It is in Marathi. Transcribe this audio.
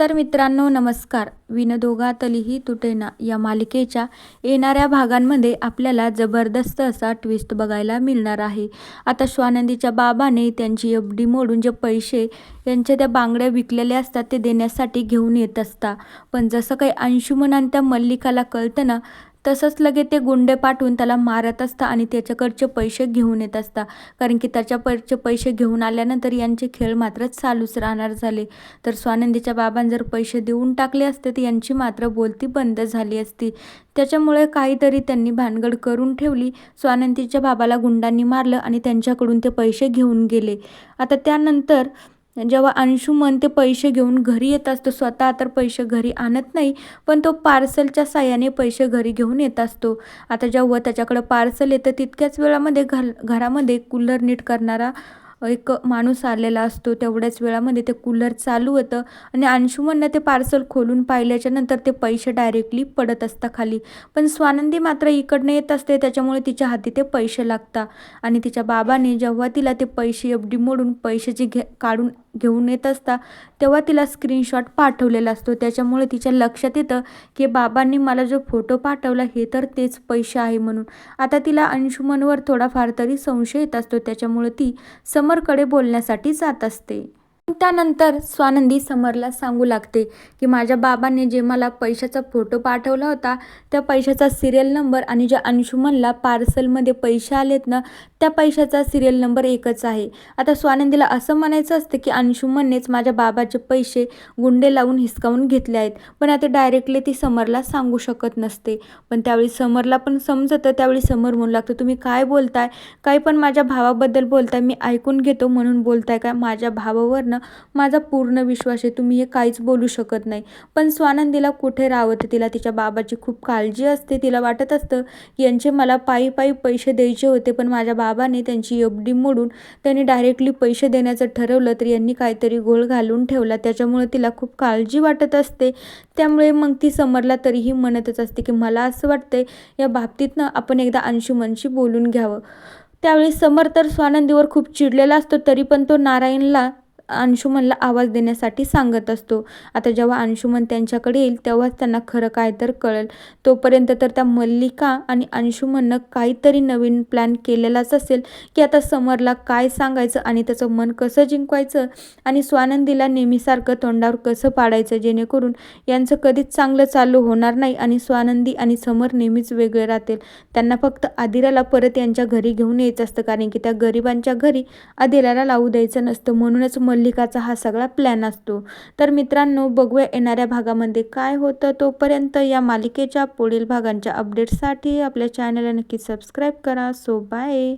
तर मित्रांनो नमस्कार. विनोदोगातलीही तुटेना या मालिकेच्या येणाऱ्या भागांमध्ये आपल्याला जबरदस्त असा ट्विस्ट बघायला मिळणार आहे. आता स्वानंदीच्या बाबाने त्यांची एफ.डी मोडून जे पैसे यांच्या त्या बांगड्या विकलेल्या असतात ते देण्यासाठी घेऊन येत असता. पण जसं काही अंशुमन आणि त्या मल्लिकाला कळतं ना, तसंच लगेच ते गुंडे पाठवून त्याला मारत असता आणि त्याच्याकडचे पैसे घेऊन येत असता. कारण की त्याच्याकडचे पैसे घेऊन आल्यानंतर यांचे खेळ मात्र चालूच राहणार झाले. तर स्वानंदीच्या बाबांनी जर पैसे देऊन टाकले असते तर यांची मात्र बोलती बंद झाली असती. त्याच्यामुळे काहीतरी त्यांनी भानगड करून ठेवली. स्वानंदीच्या बाबाला गुंडांनी मारलं आणि त्यांच्याकडून ते पैसे घेऊन गेले. आता त्यानंतर जेव्हा अंशुमन ते पैसे घेऊन घरी येत असतो, स्वतः तर पैसे घरी आणत नाही, पण तो पार्सलच्या साहाय्याने पैसे घरी घेऊन येत असतो. आता जेव्हा त्याच्याकडं पार्सल येतं तितक्याच वेळामध्ये घरामध्ये कूलर नीट करणारा एक माणूस आलेला असतो. तेवढ्याच वेळामध्ये ते कूलर चालू होतं आणि अंशुमननं ते पार्सल खोलून पाहिल्याच्या नंतर ते पैसे डायरेक्टली पडत असतात खाली. पण स्वानंदी मात्र इकडनं येत असते, त्याच्यामुळे तिच्या हाती ते पैसे लागतात आणि तिच्या बाबाने जेव्हा तिला ते पैसे एफ.डी मोडून पैशाची काढून घेऊन येत असता तेव्हा तिला स्क्रीनशॉट पाठवलेला असतो. त्याच्यामुळे तिच्या लक्षात येतं की बाबांनी मला जो फोटो पाठवला हे तर तेच पैसे आहे म्हणून. आता तिला अंशुमनवर थोडाफार तरी संशय येत असतो. त्याच्यामुळे ती समरकडे बोलण्यासाठी जात असते. त्यानंतर स्वानंदी समरला सांगू लागते की माझ्या बाबांनी जे मला पैशाचा फोटो पाठवला होता त्या पैशाचा सिरियल नंबर आणि ज्या अंशुमनला पार्सलमध्ये पैसे आलेत ना त्या पैशाचा सिरियल नंबर एकच आहे. आता स्वानंदीला असं म्हणायचं असतं की अंशुमननेच माझ्या बाबाचे पैसे गुंडे लावून हिसकावून घेतले आहेत, पण आता डायरेक्टली ती समरला सांगू शकत नसते. पण त्यावेळी समरला पण समजतं. त्यावेळी समर म्हणू लागतो, तुम्ही काय बोलताय, काही पण माझ्या भावाबद्दल बोलताय, मी ऐकून घेतो म्हणून बोलताय काय? माझ्या भावावर माझा पूर्ण विश्वास आहे, तुम्ही हे काहीच बोलू शकत नाही. पण स्वानंदीला कुठे राहतं, तिला तिच्या बाबाची खूप काळजी असते. तिला वाटत असतं की यांचे मला पायी पैसे द्यायचे होते, पण माझ्या बाबाने त्यांची एफ.डी मोडून त्यांनी डायरेक्टली पैसे देण्याचं ठरवलं, तर यांनी काहीतरी घोळ घालून ठेवला. त्याच्यामुळे तिला खूप काळजी वाटत असते. त्यामुळे मग ती समरला तरीही म्हणतच असते की मला असं वाटतंय या बाबतीत आपण एकदा अंशुमनशी बोलून घ्यावं. त्यावेळी समर तर स्वानंदीवर खूप चिडलेला असतो, तरी पण तो नारायणला अंशुमनला आवाज देण्यासाठी सांगत असतो. आता जेव्हा अंशुमन त्यांच्याकडे येईल तेव्हाच त्यांना खरं काय तर कळेल. तोपर्यंत तर त्या मल्लिका आणि अंशुमननं काहीतरी नवीन प्लॅन केलेलाच असेल की आता समरला काय सांगायचं आणि त्याचं मन कसं जिंकवायचं आणि स्वानंदीला नेहमीसारखं तोंडावर कसं पाडायचं, जेणेकरून यांचं कधीच चांगलं चालू होणार नाही आणि स्वानंदी आणि समर नेहमीच वेगळे राहतील. त्यांना फक्त आदिराला परत यांच्या घरी घेऊन यायचं असतं, कारण की त्या गरिबांच्या घरी आदिराला लावू द्यायचं नसतं. म्हणूनच मल्लिकाचा हा सगळा प्लॅन असतो. तर मित्रांनो, बघूया येणाऱ्या भागामध्ये काय होतं. तोपर्यंत या मालिकेच्या पुढील भागांच्या अपडेट्ससाठी आपल्या चॅनलला नक्की सबस्क्राईब करा. So bye.